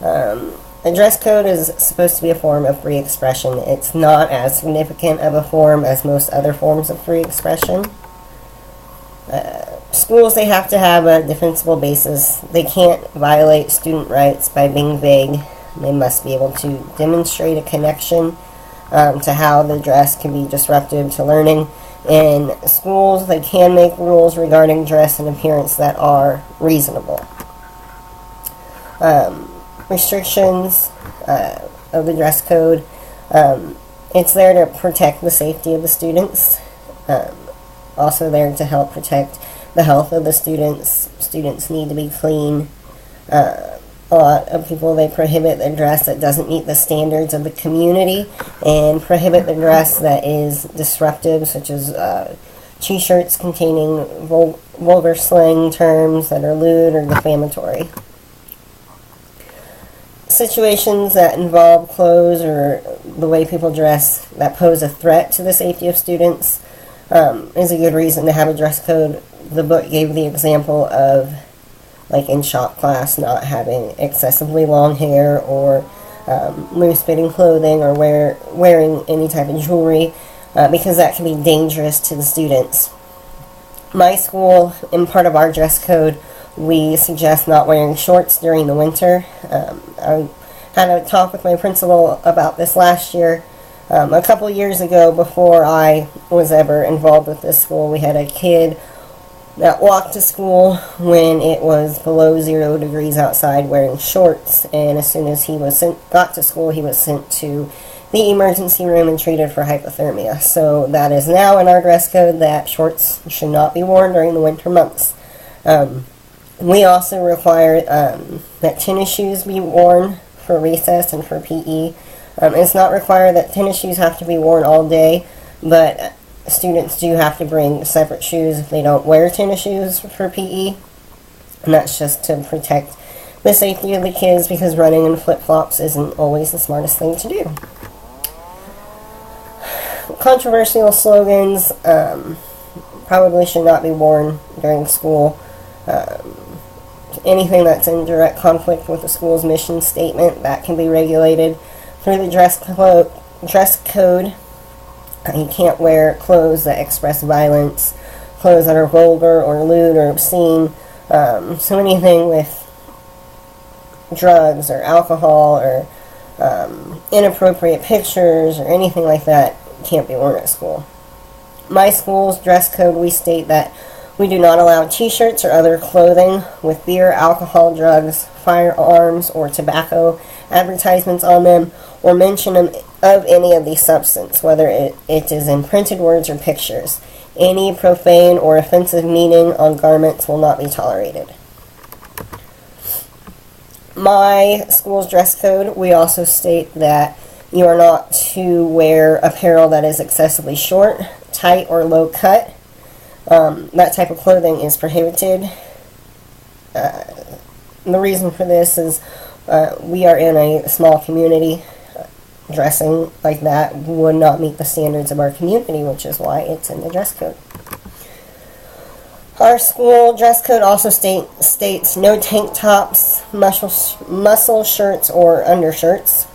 A dress code is supposed to be a form of free expression. It's not as significant of a form as most other forms of free expression. Schools, they have to have a defensible basis. They can't violate student rights by being vague. They must be able to demonstrate a connection to how the dress can be disruptive to learning. In schools, they can make rules regarding dress and appearance that are reasonable. Restrictions of the dress code. It's there to protect the safety of the students. Also there to help protect the health of the students. Students need to be clean. A lot of people, they prohibit the dress that doesn't meet the standards of the community and prohibit the dress that is disruptive, such as t-shirts containing vulgar slang terms that are lewd or defamatory. Situations that involve clothes or the way people dress that pose a threat to the safety of students is a good reason to have a dress code. The book gave the example of, like in shop class, not having excessively long hair or loose-fitting clothing or wearing any type of jewelry because that can be dangerous to the students. My school, in part of our dress code, we suggest not wearing shorts during the winter. I had a talk with my principal about this last year. A couple years ago, before I was ever involved with this school, we had a kid that walked to school when it was below 0 degrees outside wearing shorts, and as soon as he got to school, he was sent to the emergency room and treated for hypothermia. So that is now in our dress code that shorts should not be worn during the winter months. We also require that tennis shoes be worn for recess and for PE. It's not required that tennis shoes have to be worn all day, but students do have to bring separate shoes if they don't wear tennis shoes for PE. And that's just to protect the safety of the kids, because running in flip-flops isn't always the smartest thing to do. Controversial slogans probably should not be worn during school. Anything that's in direct conflict with the school's mission statement, that can be regulated through the dress code. You can't wear clothes that express violence, clothes that are vulgar or lewd or obscene. So anything with drugs or alcohol or inappropriate pictures or anything like that can't be worn at school. My school's dress code, we state that we do not allow t-shirts or other clothing with beer, alcohol, drugs, firearms, or tobacco advertisements on them, or mention of any of these substances, whether it is in printed words or pictures. Any profane or offensive meaning on garments will not be tolerated. My school's dress code, we also state that you are not to wear apparel that is excessively short, tight, or low cut. That type of clothing is prohibited. The reason for this is we are in a small community. Dressing like that would not meet the standards of our community, which is why it's in the dress code. Our school dress code also states no tank tops, muscle shirts or undershirts,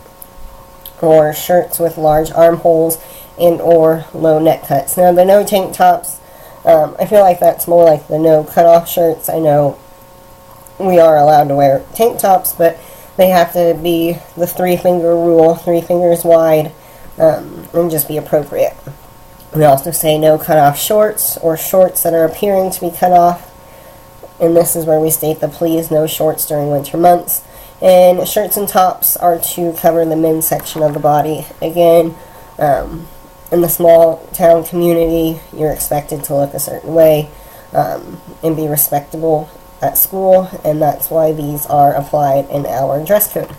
or shirts with large armholes and or low neck cuts. Now the no tank tops, I feel like that's more like the no cutoff shirts. I know we are allowed to wear tank tops, but they have to be the 3-finger rule, 3 fingers wide, and just be appropriate. We also say no cutoff shorts or shorts that are appearing to be cut off. And this is where we state the please no shorts during winter months. And shirts and tops are to cover the men's section of the body. Again, in the small town community, you're expected to look a certain way and be respectable at school, and that's why these are applied in our dress code.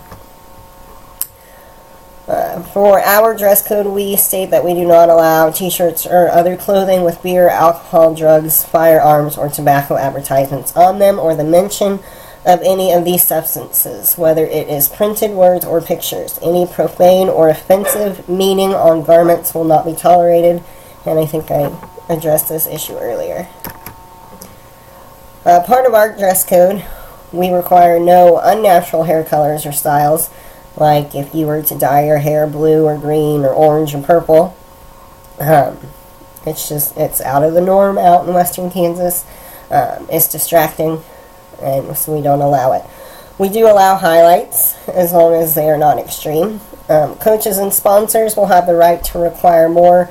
For our dress code, we state that we do not allow t-shirts or other clothing with beer, alcohol, drugs, firearms, or tobacco advertisements on them, or the mention of any of these substances, whether it is printed words or pictures. Any profane or offensive meaning on garments will not be tolerated, and I think I addressed this issue earlier. Part of our dress code, We require no unnatural hair colors or styles, like if you were to dye your hair blue or green or orange or purple. It's out of the norm out in western Kansas. It's distracting, and so we don't allow it. We do allow highlights as long as they are not extreme. Coaches and sponsors will have the right to require more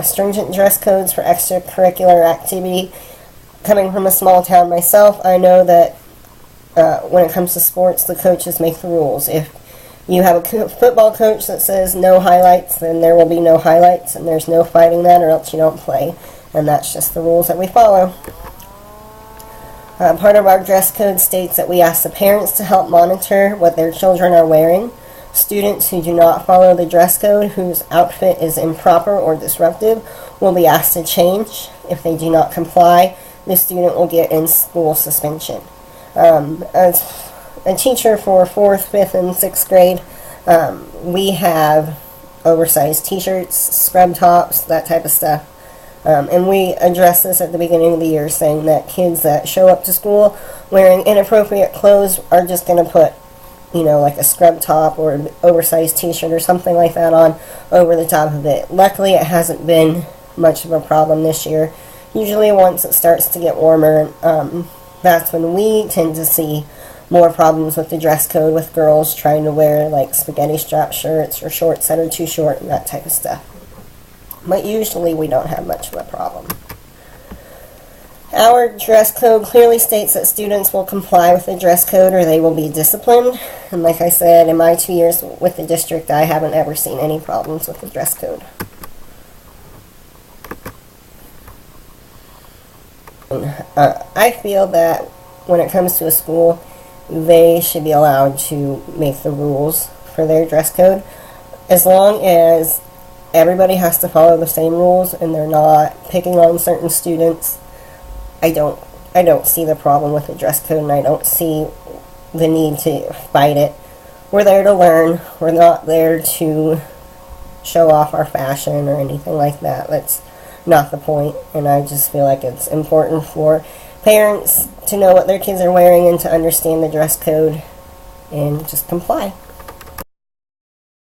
stringent dress codes for extracurricular activity. Coming from a small town myself, I know that when it comes to sports, the coaches make the rules. If you have a football coach that says no highlights, then there will be no highlights, and there's no fighting that, or else you don't play. And that's just the rules that we follow. Part of our dress code states that we ask the parents to help monitor what their children are wearing. Students who do not follow the dress code, whose outfit is improper or disruptive, will be asked to change. If they do not comply, the student will get in-school suspension. As a teacher for 4th, 5th, and 6th grade, we have oversized t-shirts, scrub tops, that type of stuff. And we address this at the beginning of the year, saying that kids that show up to school wearing inappropriate clothes are just going to put, like a scrub top or an oversized t-shirt or something like that on over the top of it. Luckily, it hasn't been much of a problem this year. Usually once it starts to get warmer, that's when we tend to see more problems with the dress code, with girls trying to wear like spaghetti strap shirts or shorts that are too short and that type of stuff. But usually we don't have much of a problem. Our dress code clearly states that students will comply with the dress code or they will be disciplined. And like I said, in my 2 years with the district, I haven't ever seen any problems with the dress code. I feel that when it comes to a school, they should be allowed to make the rules for their dress code, as long as everybody has to follow the same rules and they're not picking on certain students. I don't see the problem with the dress code, and I don't see the need to fight it. We're there to learn. We're not there to show off our fashion or anything like that. That's not the point, and I just feel like it's important for parents to know what their kids are wearing and to understand the dress code and just comply.